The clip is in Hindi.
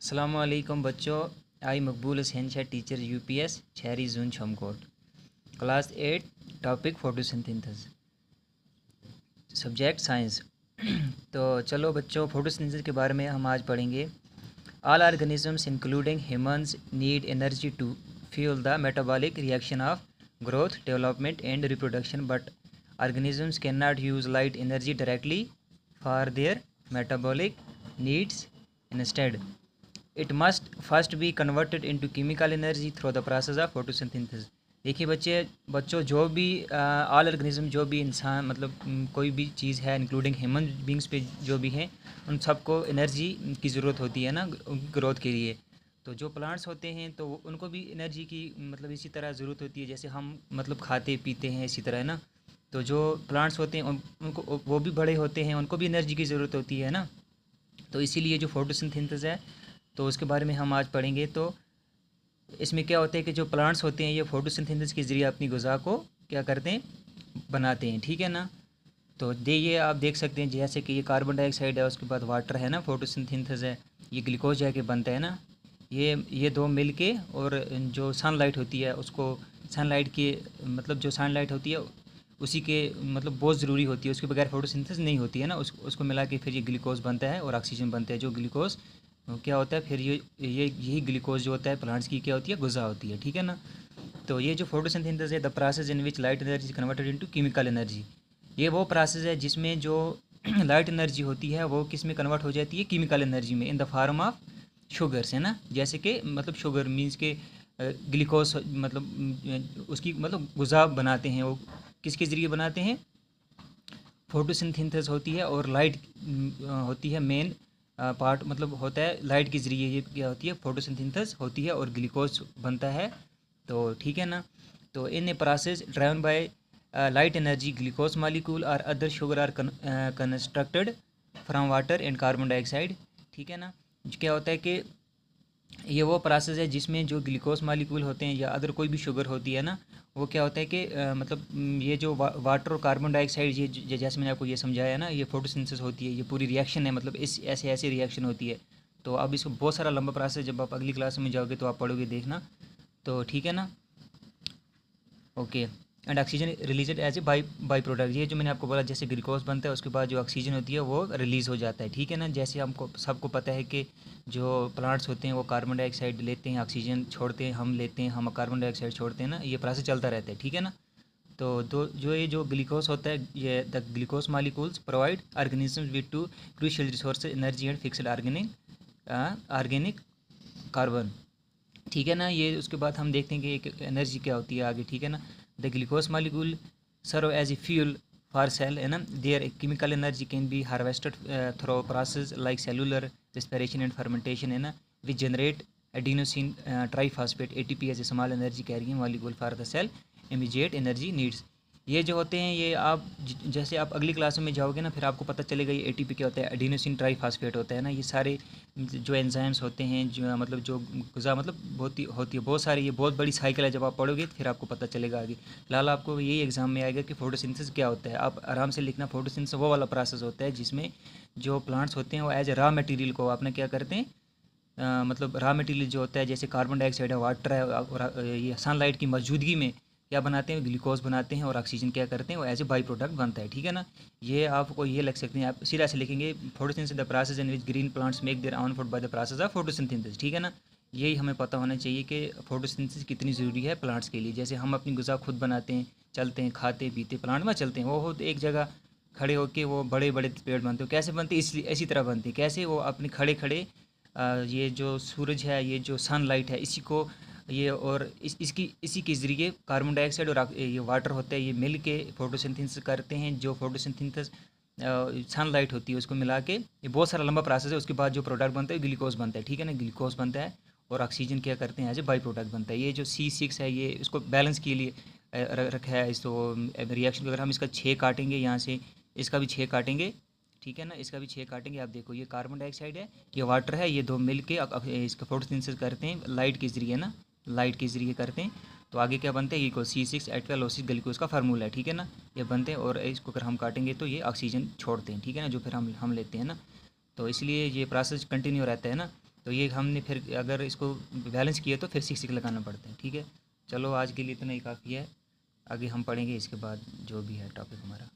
अस्सलामुअलैकुम बच्चों। I Maqbool Hussain Shah teacher UPS शहरी zone Chhamkot. Class 8 topic photosynthesis subject science. तो चलो बच्चों, फोटोसिंथेसिस के बारे में हम आज पढ़ेंगे। All organisms including humans need energy to fuel the metabolic reaction of growth, development and reproduction, but organisms cannot use light energy directly for their metabolic needs. Instead, it must first be converted into chemical energy through the process of photosynthesis. देखिए बच्चों, जो भी ऑल ऑर्गेनिज्म, जो भी इंसान मतलब कोई भी चीज़ है इंक्लूडिंग ह्यूमन बींग्स पे जो भी हैं, उन सबको एनर्जी की ज़रूरत होती है ना ग्रोथ के लिए। तो जो प्लांट्स होते हैं तो उनको भी एनर्जी की मतलब इसी तरह ज़रूरत होती है, जैसे हम मतलब खाते पीते हैं इसी तरह है ना। तो जो प्लांट्स होते हैं उनको वो भी बड़े होते हैं, उनको भी एनर्जी की ज़रूरत होती है ना। तो इसीलिए जो फोटोसिंथेसिस है तो उसके बारे में हम आज पढ़ेंगे। तो इसमें क्या होता है कि जो प्लांट्स होते हैं ये फोटोसिंथेसिस के ज़रिए अपनी ग़िज़ा को क्या करते हैं, बनाते हैं, ठीक है ना। तो ये आप देख सकते हैं जैसे कि ये कार्बन डाइऑक्साइड है, उसके बाद वाटर है ना, फोटोसिंथेसिस है, ये ग्लूकोज जाके बनता है ना। ये दो मिल के, और जो सनलाइट होती है उसको, सनलाइट की मतलब जो सनलाइट होती है उसी के मतलब बहुत ज़रूरी होती है, उसके बगैर फोटोसिंथेसिस नहीं होती है ना। उसको मिला के फिर ये ग्लूकोज बनता है और ऑक्सीजन बनता है। जो ग्लूकोज क्या होता है फिर ये यही ग्लूकोज जो होता है प्लांट्स की क्या होती है, ग़िज़ा होती है, ठीक है ना। तो ये जो फोटोसिंथेसिस है, the process in which light energy converted into chemical energy, ये वो प्रोसेस है जिसमें जो लाइट एनर्जी होती है वो किस में कन्वर्ट हो जाती है, केमिकल एनर्जी में, in the form of sugars है ना। जैसे कि मतलब शुगर मीन्स के ग्लूकोज मतलब उसकी मतलब ग़िज़ा बनाते हैं वो किसके ज़रिए बनाते हैं, फोटोसिंथेसिस होती है। और लाइट होती है मेन पार्ट, मतलब होता है लाइट के ज़रिए ये क्या होती है, फोटोसिंथेसिस होती है और ग्लूकोज बनता है। तो ठीक है ना। तो in a process driven by light energy, glucose molecule और other sugar are constructed from water and carbon dioxide, ठीक है ना। क्या होता है कि ये वो प्रोसेस है जिसमें जो ग्लूकोज मालिक्यूल होते हैं या अदर कोई भी शुगर होती है ना, वो क्या होता है कि मतलब ये जो वाटर और कार्बन डाइऑक्साइड, ये जैसे मैंने आपको ये समझाया ना, ये फोटोसिंथेसिस होती है, ये पूरी रिएक्शन है, मतलब इस ऐसे ऐसे रिएक्शन होती है। तो अब इसको बहुत सारा लंबा प्रोसेस, जब आप अगली क्लास में जाओगे तो आप पढ़ोगे, देखना। तो ठीक है ना। Okay. And oxygen released as a by product, ये जो मैंने आपको बोला जैसे ग्लूकोज बनता है उसके बाद जो ऑक्सीजन होती है वो रिलीज़ हो जाता है, ठीक है ना। जैसे हमको सबको पता है कि जो प्लांट्स होते हैं वो कार्बन डाइऑक्साइड लेते हैं, ऑक्सीजन छोड़ते हैं, हम लेते हैं, हम कार्बन डाइऑक्साइड छोड़ते हैं ना, ये प्रोसेस चलता रहता है, ठीक है ना। तो ये जो ग्लूकोज होता है, ये the glucose molecules provide organisms with two crucial resource energy and fixed organic carbon, ठीक है ना। ये उसके बाद हम देखते हैं कि एक एनर्जी क्या होती है आगे, ठीक है ना। The glucose molecule serve as a fuel for cell है ना, their chemical energy can be harvested through process like cellular respiration and fermentation है ना, which generate adenosine triphosphate ATP as a small energy carrying molecule for the cell immediate energy needs. ये जो होते हैं ये आप जैसे आप अगली क्लास में जाओगे ना, फिर आपको पता चलेगा ये एटीपी क्या होता है, एडिनोसिन ट्राईफॉस्फेट होता है ना। ये सारे जो एंजाइम्स होते हैं, जो मतलब जो ग़िज़ा मतलब होती है बहुत सारी, ये बहुत बड़ी साइकिल है। जब आप पढ़ोगे फिर आपको पता चलेगा आगे। फिलहाल आपको यही एग्जाम में आएगा कि फोटोसिंथेसिस क्या होता है, आप आराम से लिखना। फोटोसिंथेसिस वो वाला प्रोसेस होता है जिसमें जो प्लांट्स होते हैं वो एज ए रॉ मटेरियल को आपने क्या करते हैं, मतलब रॉ मटेरियल जो होता है जैसे कार्बन डाइऑक्साइड है, वाटर है, और ये सनलाइट की मौजूदगी में क्या बनाते हैं, ग्लूकोज बनाते हैं, और ऑक्सीजन क्या करते हैं, वो एज ए बाई प्रोडक्ट बनता है, ठीक है ना। ये आपको ये लिख सकते हैं, आप सीधा से लिखेंगे photosynthesis the process in which green plants make their own food by the process of photosynthesis, ठीक है ना। यही हमें पता होना चाहिए कि फोटोसिंथेसिस कितनी ज़रूरी है प्लांट्स के लिए। जैसे हम अपनी ग़िज़ा खुद बनाते हैं, चलते हैं, खाते पीते, प्लांट में चलते हैं, वो हो एक जगह खड़े होकर वो बड़े बड़े पेड़ बनते हो, कैसे बनते हैं, इसलिए इसी तरह बनते हैं। कैसे, वो अपने खड़े खड़े ये जो सूरज है, ये जो सनलाइट है, इसी को ये और इसी के ज़रिए कार्बन डाइऑक्साइड और ये वाटर होता है, ये मिल के फोटोसिंथेसिस करते हैं। जो फोटोसिंथेसिस सनलाइट होती है उसको मिला के, ये बहुत सारा लंबा प्रोसेस है। उसके बाद जो प्रोडक्ट बनता है ग्लूकोज बनता है, ठीक है ना। ग्लूकोज बनता है और ऑक्सीजन क्या करते हैं, एज ए बाई प्रोडक्ट बनता है। ये जो C6 है ये इसको बैलेंस के लिए रखा है। इसको रिएक्शन अगर हम इसका 6 काटेंगे यहाँ से, इसका भी 6 काटेंगे, ठीक है ना, इसका भी 6 काटेंगे। आप देखो ये कार्बन डाइऑक्साइड है, ये वाटर है, ये दो मिल के इसका फोटोसिंथेसिस करते हैं लाइट के ज़रिए ना, लाइट के ज़रिए करते हैं। तो आगे क्या बनते हैं, ये को C6H12O6 ग्लूकोज का फार्मूला है, ठीक है ना। ये बनते हैं और इसको अगर हम काटेंगे तो ये ऑक्सीजन छोड़ते हैं, ठीक है ना, जो फिर हम लेते हैं ना। तो इसलिए ये प्रोसेस कंटिन्यू रहता है ना। तो ये हमने फिर अगर इसको बैलेंस किया तो फिर 6 लगाना पड़ते हैं। ठीक है, चलो आज के लिए इतना ही काफ़ी है, आगे हम पढ़ेंगे इसके बाद जो भी है टॉपिक हमारा।